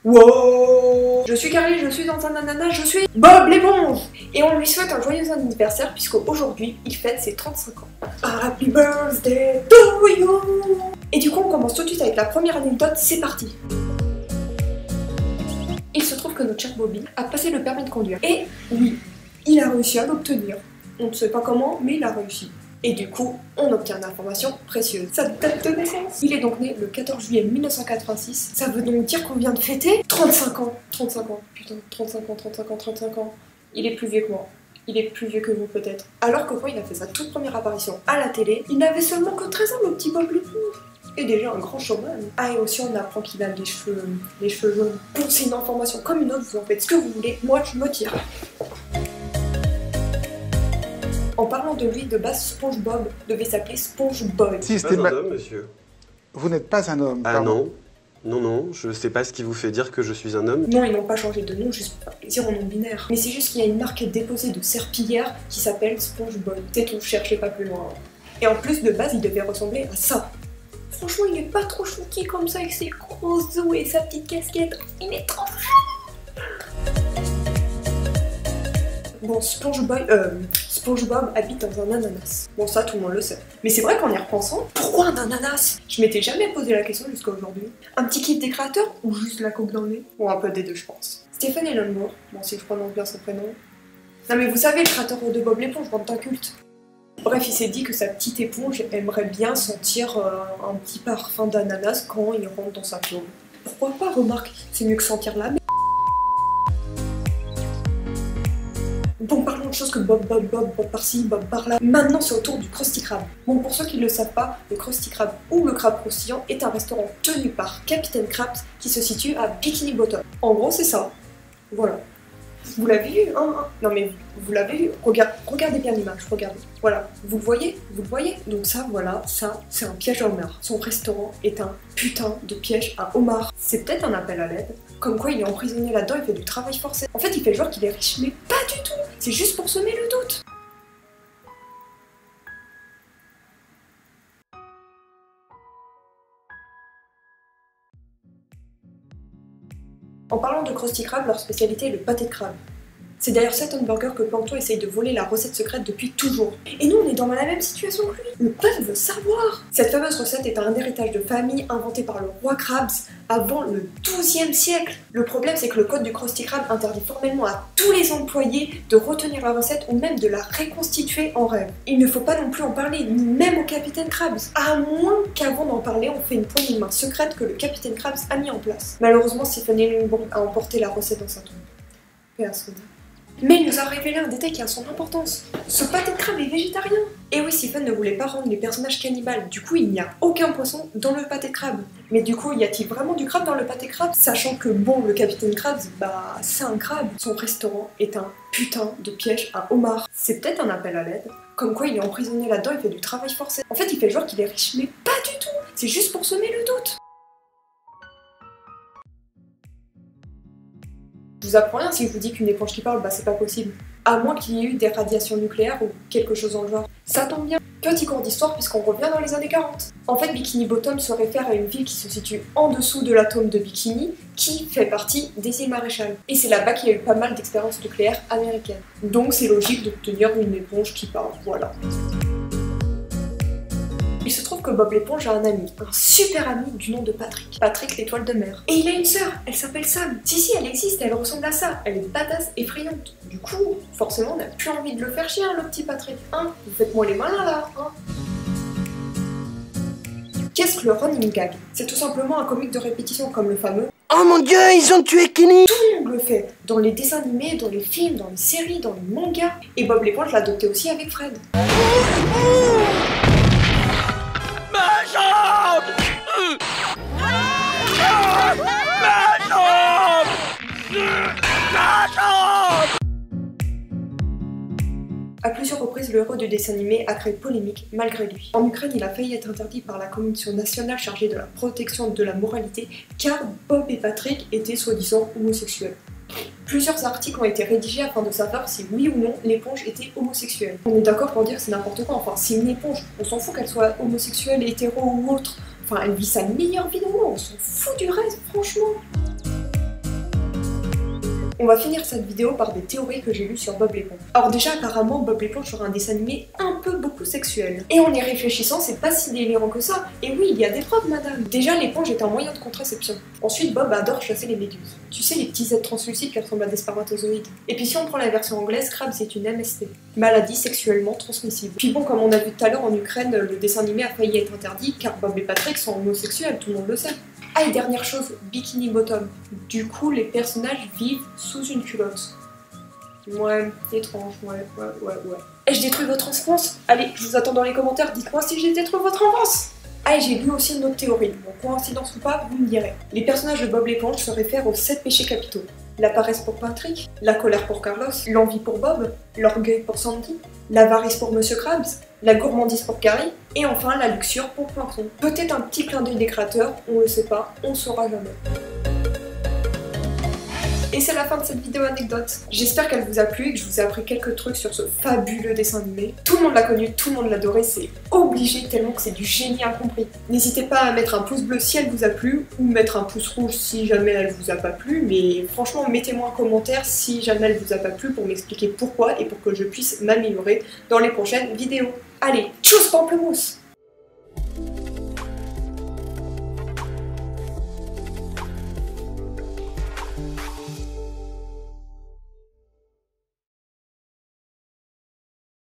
Wow! Je suis Carly, je suis dans un ananas, je suis Bob l'éponge! Et on lui souhaite un joyeux anniversaire puisqu'aujourd'hui il fête ses 35 ans. Happy birthday to you! Et du coup on commence tout de suite avec la première anecdote, c'est parti! Il se trouve que notre cher Bobby a passé le permis de conduire. Et oui, il a réussi à l'obtenir. On ne sait pas comment, mais il a réussi. Et du coup, on obtient une information précieuse. Sa date de naissance. Il est donc né le 14 juillet 1986. Ça veut donc dire qu'on vient de fêter 35 ans. 35 ans, putain, 35 ans, 35 ans, 35 ans. Il est plus vieux que moi. Il est plus vieux que vous peut-être. Alors que quand il a fait sa toute première apparition à la télé, il n'avait seulement que 13 ans, le petit Bob l'éponge. Et déjà un grand showman. Ah, et aussi on apprend qu'il a les cheveux jaunes. Bon, c'est une information comme une autre, vous en faites ce que vous voulez. Moi, je me tire. En parlant de lui, de base, SpongeBob devait s'appeler SpongeBob. Si, pas un homme, monsieur. Vous n'êtes pas un homme, Ah pardon. non. Non, je sais pas ce qui vous fait dire que je suis un homme. Non, ils n'ont pas changé de nom juste pour faire plaisir en nom binaire. Mais c'est juste qu'il y a une marque déposée de serpillière qui s'appelle SpongeBob. C'est tout, cherchez pas plus loin. Et en plus, de base, il devait ressembler à ça. Franchement, il est pas trop chouki comme ça avec ses gros os et sa petite casquette. Il est trop chou. Bon, SpongeBob habite dans un ananas. Bon, ça, tout le monde le sait. Mais c'est vrai qu'en y repensant, pourquoi un ananas? Je m'étais jamais posé la question jusqu'à aujourd'hui. Un petit kiff des créateurs ou juste la coque dans le nez? Bon, un peu des deux, je pense. Stephen Hillenburg, bon, si je prononce bien son prénom. Non, mais vous savez, le créateur de Bob l'éponge, bande d'incultes. Bref, il s'est dit que sa petite éponge aimerait bien sentir un petit parfum d'ananas quand il rentre dans sa paume. Pourquoi pas, remarque, c'est mieux que sentir la merde. Bon, parlons de choses que Bob par-ci, Bob par-là. Maintenant, c'est au tour du Krusty Krab. Bon, pour ceux qui ne le savent pas, le Krusty Krab ou le crabe croustillant est un restaurant tenu par Captain Krabs qui se situe à Bikini Bottom. En gros, c'est ça. Voilà. Vous l'avez vu, hein? Non mais vous l'avez vu. Regardez bien l'image, regardez. Voilà, vous le voyez? Vous le voyez? Donc ça, voilà, ça, c'est un piège à homard. Son restaurant est un putain de piège à homard. C'est peut-être un appel à l'aide. Comme quoi il est emprisonné là-dedans, il fait du travail forcé. En fait, il fait genre qu'il est riche, mais pas du tout. C'est juste pour semer le doute. En parlant de Krusty Krab, leur spécialité est le pâté de crabe. C'est d'ailleurs cet hamburger que Plankton essaye de voler la recette secrète depuis toujours. Et nous, on est dans la même situation que lui. Le peuple veut savoir. Cette fameuse recette est un héritage de famille inventé par le roi Krabs avant le XIIe siècle. Le problème, c'est que le code du Krusty Krab interdit formellement à tous les employés de retenir la recette ou même de la reconstituer en rêve. Il ne faut pas non plus en parler, ni même au capitaine Krabs. À moins qu'avant d'en parler, on fait une poignée de main secrète que le capitaine Krabs a mis en place. Malheureusement, Stephen Hillenburg a emporté la recette dans sa tombe. Personne. Mais il nous a révélé un détail qui a son importance. Ce pâté de crabe est végétarien. Et oui, Stephen ne voulait pas rendre les personnages cannibales. Du coup, il n'y a aucun poisson dans le pâté de crabe. Mais du coup, y a-t-il vraiment du crabe dans le pâté de crabe? Sachant que bon, le capitaine Krabs, bah, c'est un crabe. Son restaurant est un putain de piège à homard. C'est peut-être un appel à l'aide. Comme quoi, il est emprisonné là-dedans, il fait du travail forcé. En fait, il fait genre qu'il est riche, mais pas du tout. C'est juste pour semer le doute. Je vous apprends rien si je vous dis qu'une éponge qui parle, bah c'est pas possible. À moins qu'il y ait eu des radiations nucléaires ou quelque chose dans le genre. Ça tombe bien. Petit cours d'histoire puisqu'on revient dans les années 40. En fait, Bikini Bottom se réfère à une ville qui se situe en dessous de l'atome de Bikini, qui fait partie des îles Maréchal. Et c'est là-bas qu'il y a eu pas mal d'expériences nucléaires américaines. Donc c'est logique d'obtenir une éponge qui parle, voilà. Il se trouve que Bob l'éponge a un ami, un super ami du nom de Patrick. Patrick l'étoile de mer. Et il a une sœur, elle s'appelle Sam. Si, elle existe, elle ressemble à ça. Elle est badass, effrayante. Du coup, forcément, on n'a plus envie de le faire chier, hein, le petit Patrick. Hein? Vous faites-moi les malins là, hein? Qu'est-ce que le running gag? C'est tout simplement un comique de répétition comme le fameux « Oh mon dieu, ils ont tué Kenny !» Tout le monde le fait, dans les dessins animés, dans les films, dans les séries, dans les mangas. Et Bob l'éponge l'a adopté aussi avec Fred. À plusieurs reprises, le héros du dessin animé a créé polémique malgré lui. En Ukraine, il a failli être interdit par la commission nationale chargée de la protection de la moralité car Bob et Patrick étaient soi-disant homosexuels. Plusieurs articles ont été rédigés afin de savoir si oui ou non l'éponge était homosexuelle. On est d'accord pour dire que c'est n'importe quoi, enfin c'est une éponge, on s'en fout qu'elle soit homosexuelle, hétéro ou autre. Enfin elle vit sa meilleure vie dans le monde, on s'en fout du reste franchement. On va finir cette vidéo par des théories que j'ai lues sur Bob l'éponge. Alors déjà, apparemment, Bob l'éponge sera un dessin animé un peu beaucoup sexuel. Et en y réfléchissant, c'est pas si délirant que ça. Et oui, il y a des preuves, madame. Déjà, l'éponge est un moyen de contraception. Ensuite, Bob adore chasser les méduses. Tu sais, les petits êtres translucides qui ressemblent à des spermatozoïdes. Et puis si on prend la version anglaise, Krabs est une MST. Maladie sexuellement transmissible. Puis bon, comme on a vu tout à l'heure en Ukraine, le dessin animé a failli être interdit car Bob et Patrick sont homosexuels, tout le monde le sait. Ah, et dernière chose, Bikini Bottom. Du coup, les personnages vivent sous une culotte. Ouais, étrange, ouais. Et je détruis votre enfance? Allez, je vous attends dans les commentaires, dites-moi si j'ai détruit votre enfance! Ah, et j'ai lu aussi une autre théorie. Bon, coïncidence ou pas, vous me direz. Les personnages de Bob l'éponge se réfèrent aux 7 péchés capitaux. La paresse pour Patrick, la colère pour Carlos, l'envie pour Bob, l'orgueil pour Sandy, l'avarice pour Monsieur Krabs, la gourmandise pour Carrie, et enfin la luxure pour Plankton. Peut-être un petit clin d'œil des créateurs, on le sait pas, on saura jamais. Et c'est la fin de cette vidéo anecdote. J'espère qu'elle vous a plu et que je vous ai appris quelques trucs sur ce fabuleux dessin animé. Tout le monde l'a connu, tout le monde l'a adoré, c'est obligé tellement que c'est du génie incompris. N'hésitez pas à mettre un pouce bleu si elle vous a plu, ou mettre un pouce rouge si jamais elle vous a pas plu, mais franchement mettez-moi un commentaire si jamais elle vous a pas plu pour m'expliquer pourquoi et pour que je puisse m'améliorer dans les prochaines vidéos. Allez, tchuss pamplemousse!